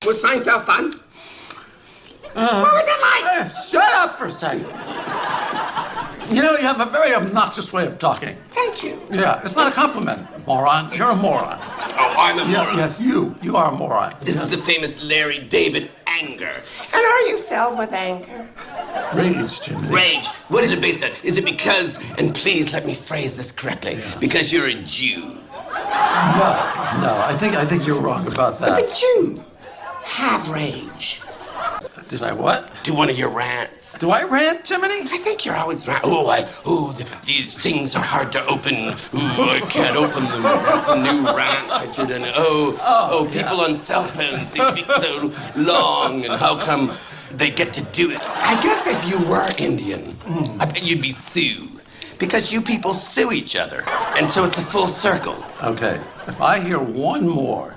Was Seinfeld fun? What was it like? Shut up for a second. You know, you have a very obnoxious way of talking. Thank you. Yeah, it's not a compliment, moron. You're a moron. Oh, I'm a moron. Yes, you are a moron. This is the famous Larry David Anger. And are you filled with anger? Rage, Jimmy. Rage. What is it based on? Is it because, and please let me phrase this correctly, because you're a Jew? No, I think you're wrong about that. But the Jews have rage. Did I what? Do one of your rants. Do I rant, Jiminy? I think you're always rant. These things are hard to open. I can't open them. That's a new rant that you're doing. People on cell phones, they speak so long, and how come they get to do it? I guess if you were Indian, I bet you'd be Sioux. Because you people sue each other. And so it's a full circle. Okay, if I hear one more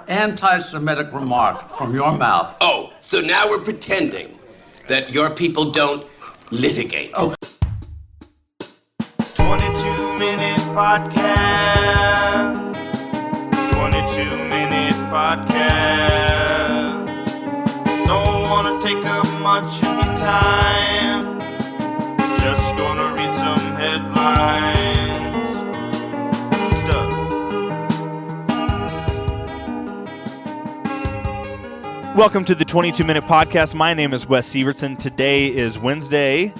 anti-Semitic remark from your mouth. Oh, so now we're pretending that your people don't litigate. Oh. 22-minute podcast. 22-minute podcast. Don't want to take up much of your time. Just gonna read some headlines. Stuff. Welcome to the 22-minute podcast. My name is Wes Sievertson. Today is Wednesday,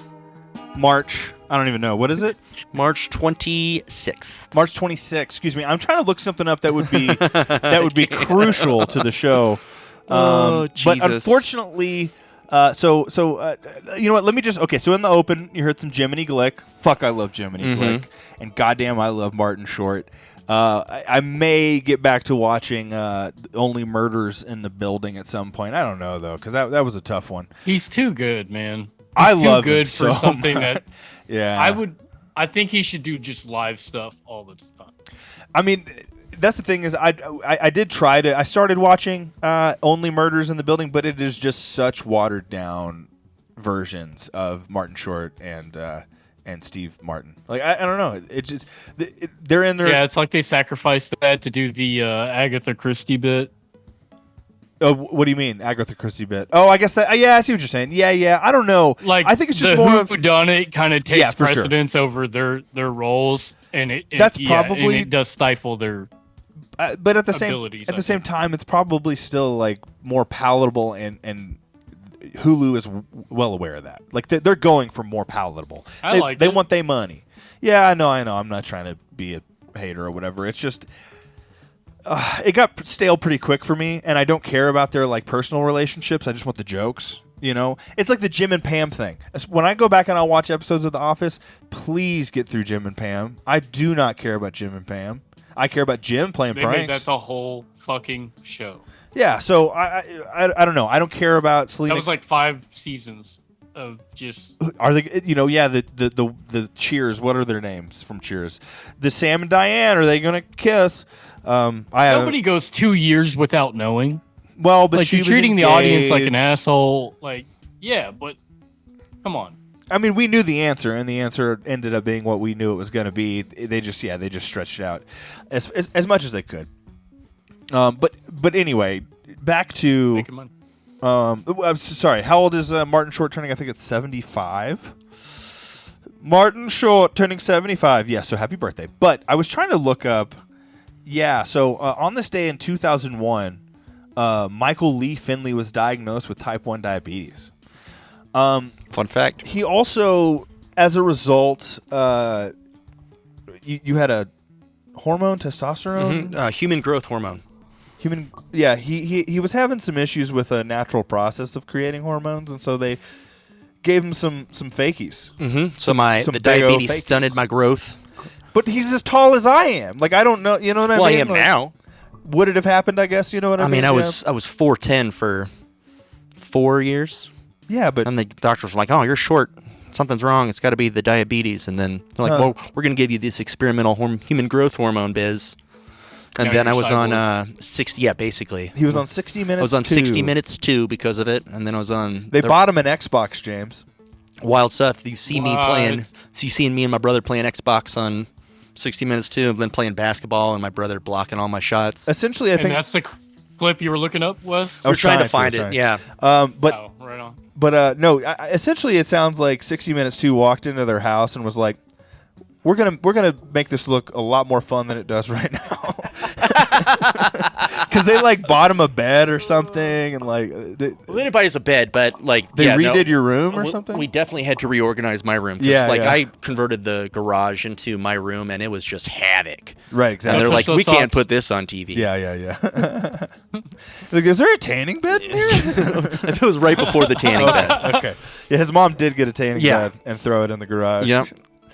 March. I don't even know. What is it? March 26th. March 26th. Excuse me. I'm trying to look something up that would be crucial to the show. Jesus. But unfortunately, so you know what? Let me just. Okay. So in the open, you heard some Jiminy Glick. Fuck, I love Jiminy Glick, and goddamn, I love Martin Short. I may get back to watching Only Murders in the Building at some point. I don't know though, because that was a tough one. He's too good, man. I He's love too good him for so something much. that Yeah, I think he should do just live stuff all the time. I mean, that's the thing is, I did try to. I started watching Only Murders in the Building, but it is just such watered down versions of Martin Short and Steve Martin. Like I don't know. It just they're in their. Yeah, it's like they sacrificed that to do the Agatha Christie bit. Oh, what do you mean, Agatha Christie bit? Oh, I guess that. Yeah, I see what you're saying. Yeah. I don't know. Like I think it's just the more of whodunit kind of takes Yeah, for sure. precedence over their roles, and That's and probably- it does stifle their. but at the same abilities, at I the same think. time, it's probably still like more palatable, and Hulu is well aware of that. Like they're going for more palatable. I like they it. want their money. Yeah, I know. I'm not trying to be a hater or whatever. It's just it got stale pretty quick for me, and I don't care about their like personal relationships. I just want the jokes. You know, it's like the Jim and Pam thing. When I go back and I'll watch episodes of The Office, please get through Jim and Pam. I do not care about Jim and Pam. I care about Jim playing They pranks. made that the whole fucking show. Yeah, so I don't know. I don't care about Selena. That was like 5 seasons of just. Are they? You know, yeah. The Cheers. What are their names from Cheers? The Sam and Diane. Are they gonna kiss? Nobody goes 2 years without knowing. Well, but Like she you're was treating the audience like an engaged. asshole. Like, yeah, but come on. I mean, we knew the answer, and the answer ended up being what we knew it was going to be. They just stretched it out as much as they could. But anyway, back to. Making money. I'm sorry. How old is Martin Short turning? I think it's 75. Martin Short turning 75. Yeah, so happy birthday. But I was trying to look up. Yeah, so on this day in 2001, Michael Lee Finley was diagnosed with type 1 diabetes. Fun fact. He also, as a result, you had a hormone, testosterone? Human growth hormone. He was having some issues with a natural process of creating hormones, and so they gave him some fakies. So some the big old diabetes fakies. stunted my growth. But he's as tall as I am. Like, I don't know. You know what I Well, mean? I am Like, now. Would it have happened, I guess? You know what I I mean? mean, I was 4'10" for 4 years, Yeah, but and the doctors were like, "Oh, you're short. Something's wrong. It's got to be the diabetes." And then they're like, "Well, we're going to give you this experimental human growth hormone, biz." And Now then I you're was on 60. Yeah, basically. he was on 60 Minutes I was on too. 60 Minutes too because of it, and then I was on. They the bought him an Xbox, James. wild stuff. You see me What? playing. So you seeing me and my brother playing Xbox on 60 Minutes too, and then playing basketball, and my brother blocking all my shots. Essentially, I And think that's the clip you were looking up, Wes? I was trying to trying find to. it. Yeah. But Oh, right on. no, essentially it sounds like 60 Minutes 2 walked into their house and was like, we're gonna make this look a lot more fun than it does right now, because they like bought him a bed or something, and like Well, they didn't buy us a bed, but like they yeah, no. redid your room or We- something. We definitely had to reorganize my room. 'Cause, Yeah, like yeah. I converted the garage into my room, and it was just havoc. Right, And exactly. they're That's like, what we can't sucks. put this on TV. Yeah. Like, is there a tanning bed in here? It was right before the tanning bed. Okay. Yeah, his mom did get a tanning Yeah. bed and throw it in the garage. Yeah,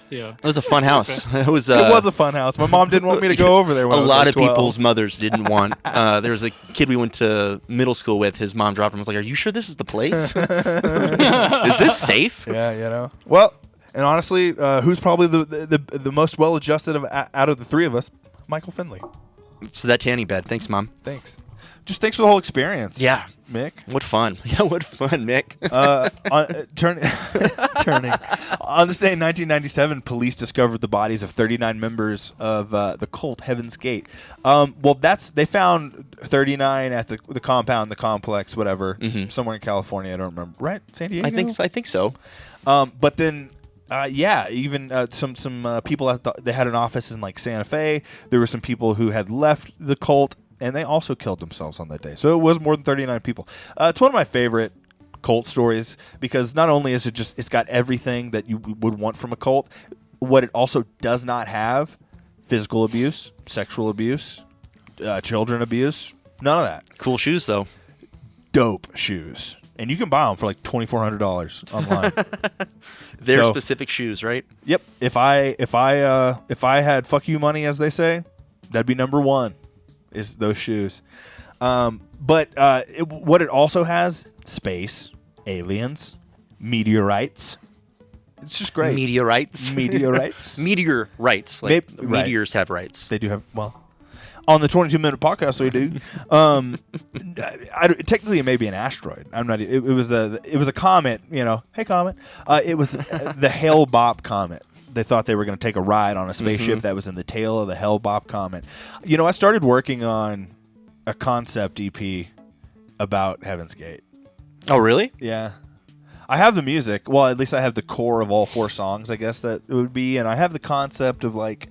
Yeah. it was a fun house. It was. It was a fun house. My mom didn't want me to go over there. A When I was lot like of 12. people's mothers didn't want. There was a kid we went to middle school with. His mom dropped him. Was like, "Are you sure this is the place? Is this safe?" Yeah, you know. Well, and honestly, who's probably the most well-adjusted out of the three of us? Michael Finley. So that tanning bed. Thanks, Mom. Thanks. Just thanks for the whole experience. Yeah. Mick. What fun. Yeah, what fun, Nick. Turning on this day in 1997, police discovered the bodies of 39 members of the cult Heaven's Gate. They found 39 at the compound, the complex, whatever, somewhere in California. I don't remember. Right, San Diego. I think so. But then. Even some people they had an office in like Santa Fe. There were some people who had left the cult, and they also killed themselves on that day. So it was more than 39 people. It's one of my favorite cult stories because not only is it's got everything that you would want from a cult. What it also does not have: physical abuse, sexual abuse, children abuse. None of that. Cool shoes, though. Dope shoes, and you can buy them for like $2,400 online. They're So- specific shoes, right? Yep. If I had fuck you money, as they say, that'd be number one. Is those shoes. What it also has: space, aliens, meteorites. It's just great. Meteorites. Meteorites. Meteor rights. Like Maybe- right. meteors have rights. They do have on the 22-minute podcast we do. Technically, it may be an asteroid. I'm not. It was a comet. You know, hey comet. It was the Hale-Bopp comet. They thought they were going to take a ride on a spaceship that was in the tail of the Hale-Bopp comet. You know, I started working on a concept EP about Heaven's Gate. Oh, really? Yeah. I have the music. Well, at least I have the core of all 4 songs, I guess that it would be. And I have the concept of like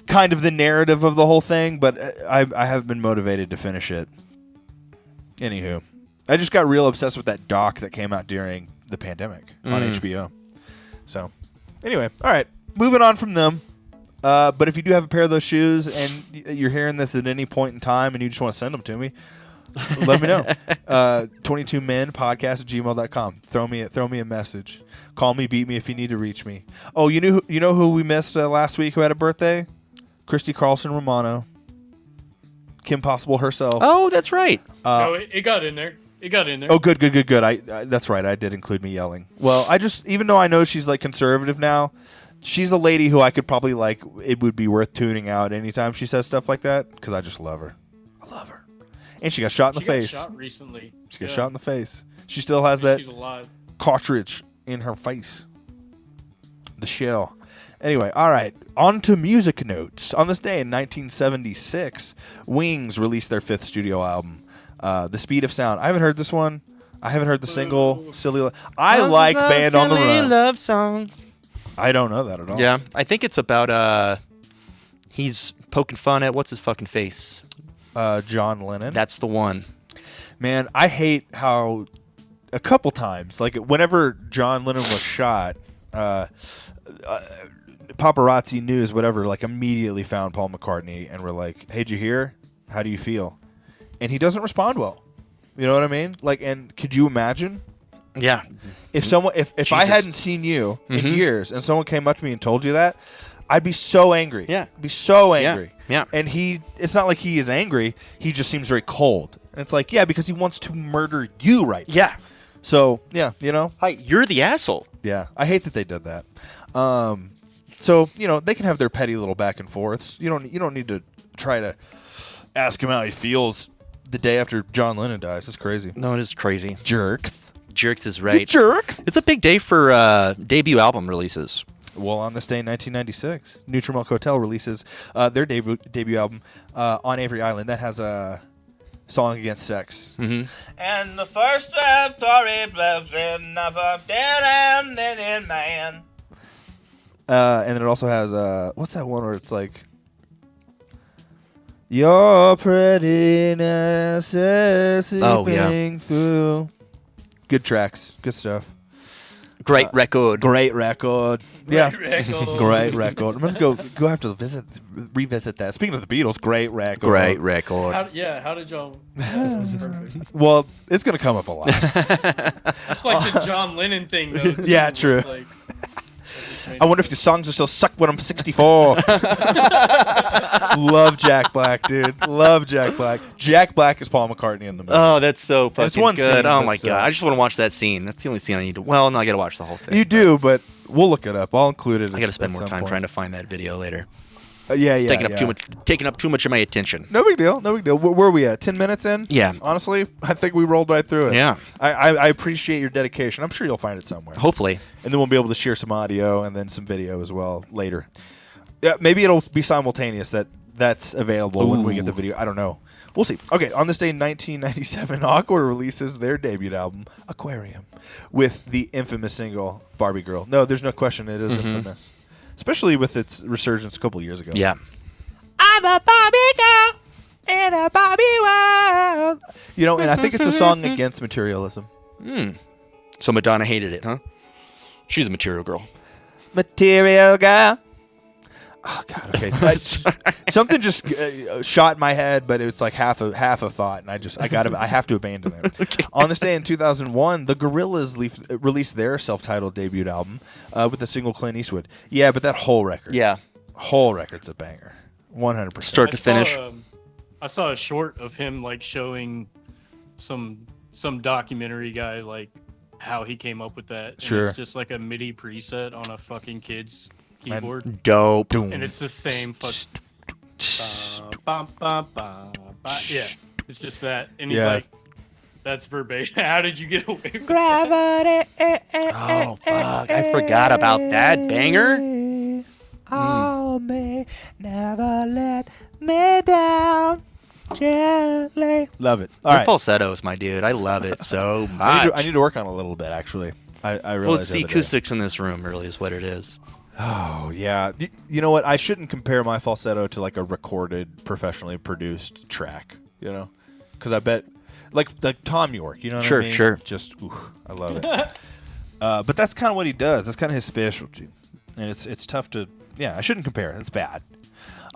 kind of the narrative of the whole thing, but I have been motivated to finish it. Anywho, I just got real obsessed with that doc that came out during the pandemic on HBO. So, anyway, all right, moving on from them. But if you do have a pair of those shoes and you're hearing this at any point in time and you just want to send them to me, let me know. 22menpodcast@gmail.com. Throw me a message. Call me, beat me if you need to reach me. Oh, you know who we missed last week who had a birthday? Christy Carlson Romano. Kim Possible herself. Oh, that's right. It got in there. It got in there. Oh, good. I that's right. I did include me yelling. Well, even though I know she's like conservative now, she's a lady who I could probably like. It would be worth tuning out anytime she says stuff like that because I just love her. I love her. And she got shot in the face. Got shot recently. She got shot in the face. She still has that She's alive. cartridge in her face. The shell. Anyway, all right. On to music notes. On this day in 1976, Wings released their 5th studio album, The Speed of Sound. I haven't heard this one. I haven't heard the single Silly. I like Band on the Run. Love song. I don't know that at all. Yeah, I think it's about he's poking fun at what's his fucking face. John Lennon. That's the one. Man, I hate how a couple times, like whenever John Lennon was shot, paparazzi news, whatever, like immediately found Paul McCartney and were like, "Hey, did you hear? How do you feel?" And he doesn't respond well. You know what I mean? Like, and could you imagine Yeah. if someone, if I Jesus. hadn't seen you in years and someone came up to me and told you that, I'd be so angry. Yeah. I'd be so angry. Yeah. And it's not like he is angry. He just seems very cold. And it's like, yeah, because he wants to murder you right now. Yeah. So, yeah, you know? Hi, you're the asshole. Yeah. I hate that they did that. So, you know, they can have their petty little back and forths. You don't need to try to ask him how he feels the day after John Lennon dies. It's crazy. No, it is crazy. Jerks. Jerks is right. Jerks. It's a big day for debut album releases. Well, on this day in 1996, Neutral Milk Hotel releases their debut album, On Avery Island. That has Song Against Sex. Mhm. And the first story blows in of a dead and in man. And then it also has what's that one where it's like, your prettiness is seeping through. Good tracks, good stuff. Great record. Great record. Yeah. record. Great record. I'm gonna go have to revisit that. Speaking of the Beatles, great record. Great record. How did y'all? Yeah, that was perfect. Well, it's gonna come up a lot. It's like the John Lennon thing, though. too. Yeah, true. Like, I wonder if the songs will still suck when I'm 64. Love Jack Black, dude. Love Jack Black. Jack Black is Paul McCartney in the movie. Oh, that's so fucking one good. scene, Oh but my still. god, I just want to watch that scene. That's the only scene I need to. Well, no, I gotta watch the whole thing. You do, but we'll look it up. I'll include it. I gotta spend more time trying to find that video later. Yeah, It's yeah. taking up too much of my attention. No big deal. No big deal. Where are we at? 10 minutes in? Yeah. Honestly, I think we rolled right through it. Yeah. I appreciate your dedication. I'm sure you'll find it somewhere. Hopefully. And then we'll be able to share some audio and then some video as well later. Yeah, maybe it'll be simultaneous that's available when we get the Ooh. video. I don't know. We'll see. Okay, on this day in 1997, Awkward releases their debut album, Aquarium, with the infamous single Barbie Girl. No, there's no question it is infamous. Especially with its resurgence a couple years ago. Yeah. I'm a Barbie girl in a Barbie world. You know, and I think it's a song against materialism. So Madonna hated it, huh? She's a material girl. Material girl. Oh God. Okay. Something just shot in my head, but it's like half a thought, and I have to abandon it. Okay. On this day in 2001, the Gorillaz released their self-titled debut album with the single Clint Eastwood. Yeah, but that whole record, Yeah. whole record's a banger, 100%. Start to finish. I saw a short of him like showing some documentary guy like how he came up with that. And Sure. It's just like a MIDI preset on a fucking kid's keyboard. Dope. And it's the same yeah, it's just that. And he's Yeah. like, that's verbatim. How did you get away with that? Gravity. Oh, fuck. I forgot about that banger. Oh, me, never let me down gently. Love it. All Your right. falsettos, my dude. I love it so I much. need to work on it a little bit, actually. I Well, realize it's the the other day. acoustics in this room, really, is what it is. Oh, yeah. You know what? I shouldn't compare my falsetto to like a recorded, professionally produced track, you know? Because I bet, like Tom York, you know what Sure, I mean? sure. Just, I love it. But that's kind of what he does. That's kind of his specialty. And it's tough to, I shouldn't compare. It's bad.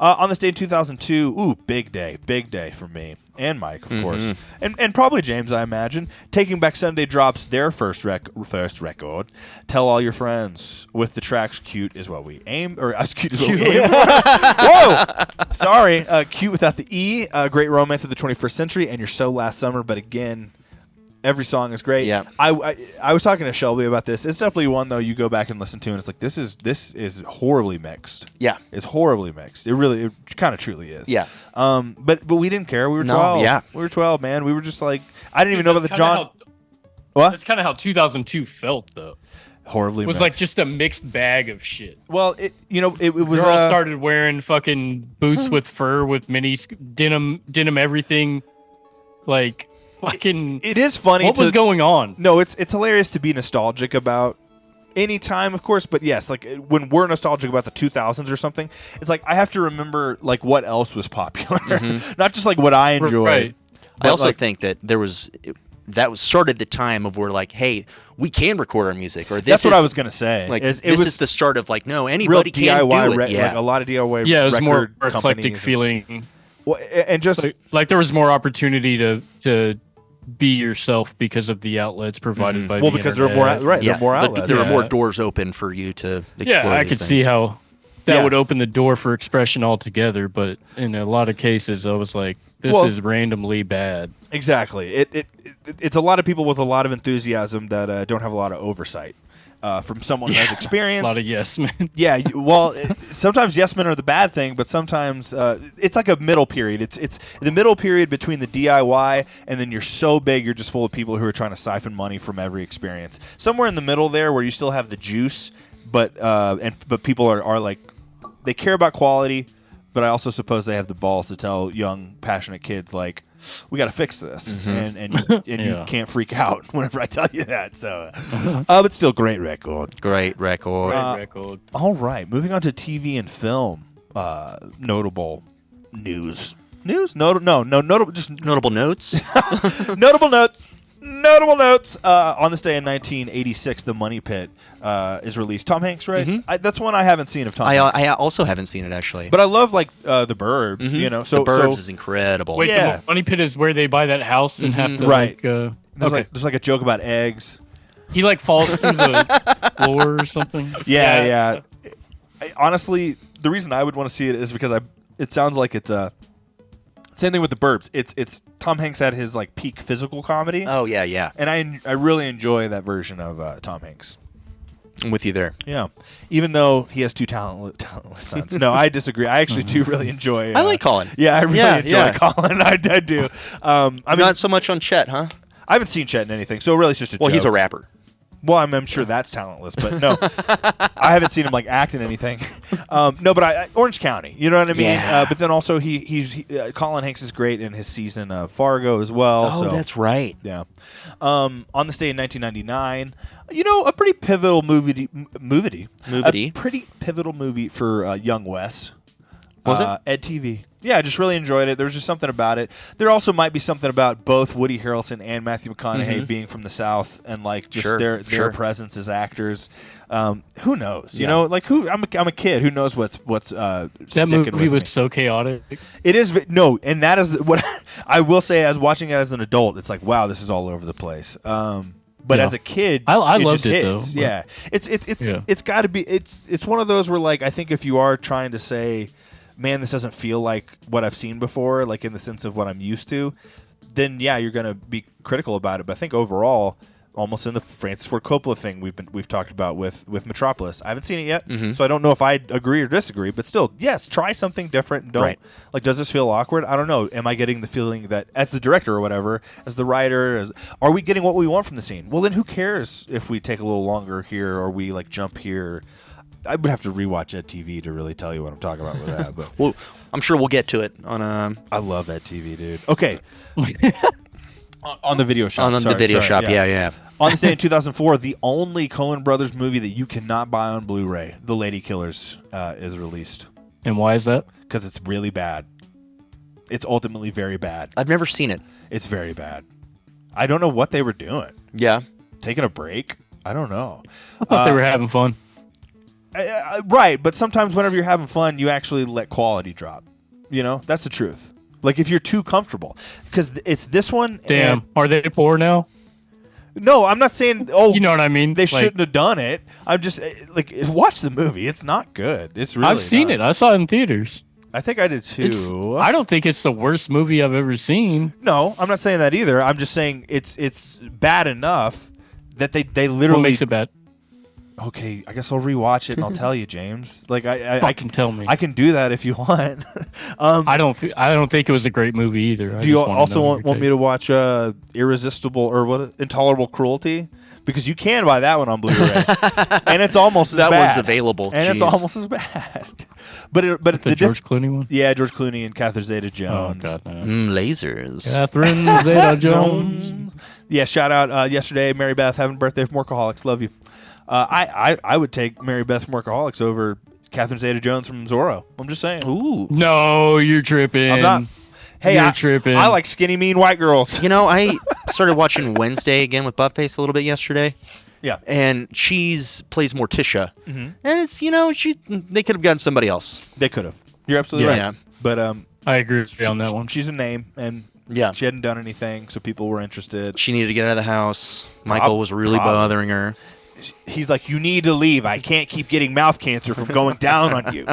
On this day in 2002, big day for me and Mike, of course, and probably James, I imagine. Taking Back Sunday drops their first record, Tell All Your Friends, with the tracks "Cute Is What We Aim," or "Cute Is What We Aim." Whoa, sorry, "Cute" without the E. Great Romance of the 21st Century, and "You're So Last Summer," but again. Every song is great. Yeah. I was talking to Shelby about this. It's definitely one though you go back and listen to, and it's like this is horribly mixed. Yeah. It's horribly mixed. It kind of truly is. Yeah. But we didn't care. We were No, 12. yeah. We were 12, man. We were just like I didn't even know about the John. That's What? kind of how 2002 felt, though. Horribly It was mixed. like just a mixed bag of shit. Well, it was Girls started wearing fucking boots with fur with mini denim everything, like fucking. It is funny. What was going on? No, it's hilarious to be nostalgic about any time, of course, but yes, like when we're nostalgic about the 2000s or something, it's like I have to remember like what else was popular, not just like what I enjoyed. Right. I also like- think that that was started the time of where like, hey, we can record our music, or this That's what is, I was gonna say. like It this was is the start of like, no, real anybody can DIY, do it. like a lot of DIY. Yeah, it was more record eclectic companies feeling. Well, and just Like there was more opportunity to be yourself because of the outlets provided by the because there are more internet. right. Yeah, There are more like, outlets. there are Yeah. more doors open for you to explore. Yeah, I these could see things. how that Yeah. would open the door for expression altogether, but in a lot of cases, I was like, this Well- is randomly bad. Exactly. It's a lot of people with a lot of enthusiasm that don't have a lot of oversight from someone who has A experience. lot of yes men. Yeah, sometimes yes men are the bad thing, but sometimes it's like a middle period. It's the middle period between the DIY and then you're so big you're just full of people who are trying to siphon money from every experience. Somewhere in the middle there where you still have the juice, but people are like they care about quality, but I also suppose they have the balls to tell young passionate kids like we got to fix this, and you Yeah. can't freak out whenever I tell you that. So, but still, great record. Great record. Great record. All right, moving on to TV and film. Notable news. Notable. Just Notable notes. notable notes. Notable notes. On this day in 1986, The Money Pit is released. Tom Hanks, right? That's one I haven't seen of Tom Hanks. I also haven't seen it actually. But I love like The Burbs. You know, so The Burbs so is incredible. Wait, Yeah. the money pit is where they buy that house and have to Right. like. there's like a joke about eggs. He like falls through the floor or something. Yeah. Honestly, the reason I would want to see it is because it sounds like it's same thing with The Burbs. It's Tom Hanks at his like peak physical comedy. Oh yeah. And I really enjoy that version of Tom Hanks. I'm with you there. Yeah, even though he has two talentless sons. No, I disagree. I actually do really enjoy. I like Colin. Yeah, I really enjoy yeah. Colin. I do. I mean, Not so much on Chet, huh? I haven't seen Chet in anything, so really it's just a Well, joke. he's a rapper. Well, I'm sure that's talentless, but no, I haven't seen him like act in anything. No, but Orange County, you know what I mean? Yeah. But then also Colin Hanks is great in his season of Fargo as well. Oh, so, that's right. yeah. On this day in 1999, you know, a pretty pivotal movie. A pretty pivotal movie for young Wes. Was it? Ed TV. Yeah, I just really enjoyed it. There was just something about it. There also might be something about both Woody Harrelson and Matthew McConaughey being from the South and like just their presence as actors. Who knows? You know, like I'm a kid. Who knows what's That sticking movie with was me. so chaotic. It is and that is what I will say. As watching it as an adult, it's like wow, this is all over the place. But Yeah. as a kid, I it loved just it, hits. though, Yeah, Yeah. it's got to be. It's one of those where like I think if you are trying to say, man, this doesn't feel like what I've seen before, like in the sense of what I'm used to, then yeah, you're gonna be critical about it. But I think overall, almost in the Francis Ford Coppola thing we've talked about with Metropolis. I haven't seen it yet, so I don't know if I agree or disagree. But still, yes, try something different. And don't Right. like. Does this feel awkward? I don't know. Am I getting the feeling that as the director or whatever, as the writer, are we getting what we want from the scene? Well, then who cares if we take a little longer here or we like jump here? I would have to rewatch Ed TV to really tell you what I'm talking about with that. But Well, I'm sure we'll get to it on I love Ed TV, dude. Okay. on the video shop. on the Sorry, video sorry, shop. Yeah. On this day in 2004, the only Coen Brothers movie that you cannot buy on Blu-ray, The Lady Killers, is released And why is that? because it's really bad. It's ultimately very bad. I've never seen it. It's very bad. I don't know what they were doing. Yeah. Taking a break? I don't know. I thought they were having fun. Right, but sometimes whenever you're having fun, you actually let quality drop. You know, that's the truth. Like if you're too comfortable, because it's this one. Damn. Are they poor now? No, I'm not saying. Oh, You know what I mean? they Like, shouldn't have done it. I'm just like watch the movie. It's not good. It's really. I've seen it. I saw it in theaters. I think I did It's, too. I don't think it's the worst movie I've ever seen. No, I'm not saying that either. I'm just saying it's bad enough that they What literally. makes it bad? Okay, I guess I'll rewatch it and I'll tell you, James. Like I Fucking tell me. I can do that if you want. I don't think it was a great movie either. Do you also want me to watch Irresistible or what? Intolerable Cruelty? Because you can buy that one on Blu-ray, and it's almost as That bad. one's available. and it's Jeez. almost as bad. But the George Clooney one? yeah, George Clooney and Catherine Oh Zeta-Jones. god. No. Lasers. Catherine Zeta-Jones. Yeah, shout out yesterday, Mary Beth, having a birthday from Workaholics. Love you. I would take Mary Beth from Workaholics over Catherine Zeta-Jones from Zorro. I'm just saying. Ooh. No, you're tripping. I'm not. Hey, You're I, tripping. I like skinny, mean white girls. You know, I started watching Wednesday again with Buttface a little bit yesterday, Yeah. and she's plays Morticia, Mm-hmm. and it's they could have gotten somebody else. They could have. You're absolutely Yeah. right. But I agree on that one. she's a name, and Yeah. she hadn't done anything, so people were interested. She needed to get out of the house. Michael was really bothering her. He's like, you need to leave. I can't keep getting mouth cancer from going down on you.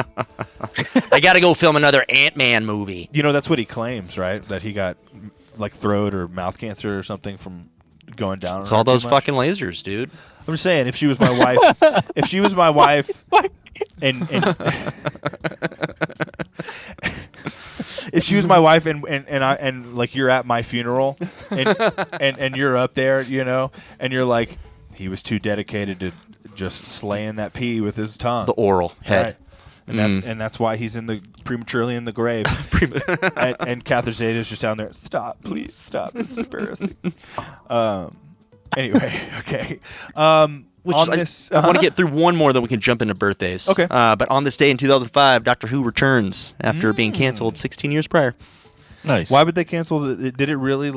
I got to go film another Ant-Man movie. You know, that's what he claims, right? That he got like throat or mouth cancer or something from going down. It's on her all too those much. fucking lasers, dude. I'm just saying, if she was my wife, and if she was my wife and like you're at my funeral and you're up there, you know, and you're like, he was too dedicated to just slaying that pea with his tongue. The oral head. Right. and that's why he's prematurely in the grave. and Catherine Zeta-is just down there. Stop, please stop. This is embarrassing. Anyway, okay. Which on I this, want to get through one more, then we can jump into birthdays. Okay. But on this day in 2005, Doctor Who returns after being canceled 16 years prior. Nice. Why would they cancel it? Did it really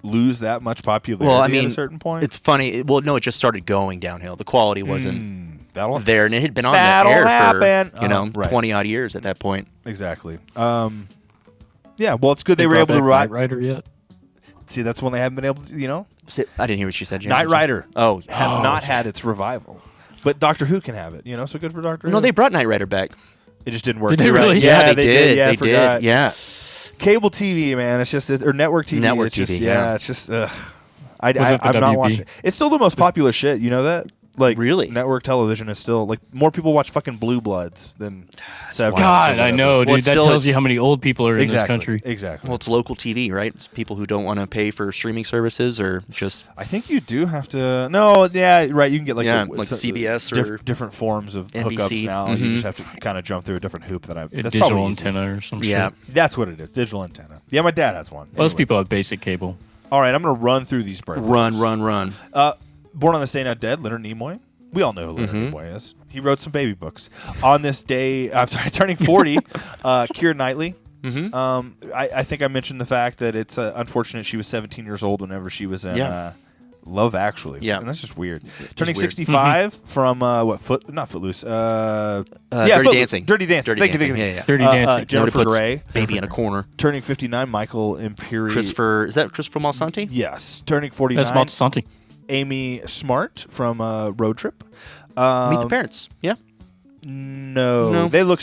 lose that much popularity Well, I mean, at a certain point? it's funny. Well, no, it just started going downhill. The quality wasn't That'll there, and it had been on the That'll air happen. for Right. 20 odd years at that point. Exactly. Yeah, well, it's good they were brought able to back ride. Knight Rider yet? See, that's when they haven't been able to, I didn't hear what she said. James. Knight Rider Oh, has not had its revival. But Doctor Who can have it, so good for Doctor Who. No, they brought Knight Rider back. It just didn't work. Did they You're right. really? Yeah, they did. Yeah, I they forgot. did. Yeah. Cable TV, man. It's just or network TV. Network it's just, TV, yeah, yeah. it's just. I'm it the not WB? watching it. It's still the most popular shit. You know that? Really? Network television is still more people watch fucking Blue Bloods than Severance. or God, I whatever. know, Well, dude. it's That still- tells you it's- how many old people are in this Exactly. country. Exactly. Well, it's local TV, right? It's people who don't want to pay for streaming services or just. I think you do have to. No, yeah, right. You can get Like CBS or different forms of NBC. hookups now. You Mhm. just have to kind of jump through a different hoop. A That's digital probably easy. antenna or some Yeah. shit. That's what it is. Digital antenna. Yeah, my dad has one. Most Anyway. people have basic cable. All right, I'm gonna run through these birthdays. Run. Born on this day, not dead. Leonard Nimoy. We all know who Leonard Mm-hmm. Nimoy is. He wrote some baby books. On this day, I'm sorry, turning 40, Keira Knightley. Mm-hmm. I think I mentioned the fact that it's unfortunate she was 17 years old whenever she was in Yeah. Love Actually. Yeah. And that's just weird. Turning weird. 65 from not Footloose. Dirty Footloose. Dancing. Dirty Dancing. Dirty Thank you. Dancing. Yeah. Dirty Dancing. Jennifer Nobody puts Grey. Baby in a corner. Turning 59, Michael Imperi. Is that Christopher Malsanti? Yes. Turning 49, That's Montesanti. Amy Smart from Road Trip. Meet the Parents. Yeah. No, No. they look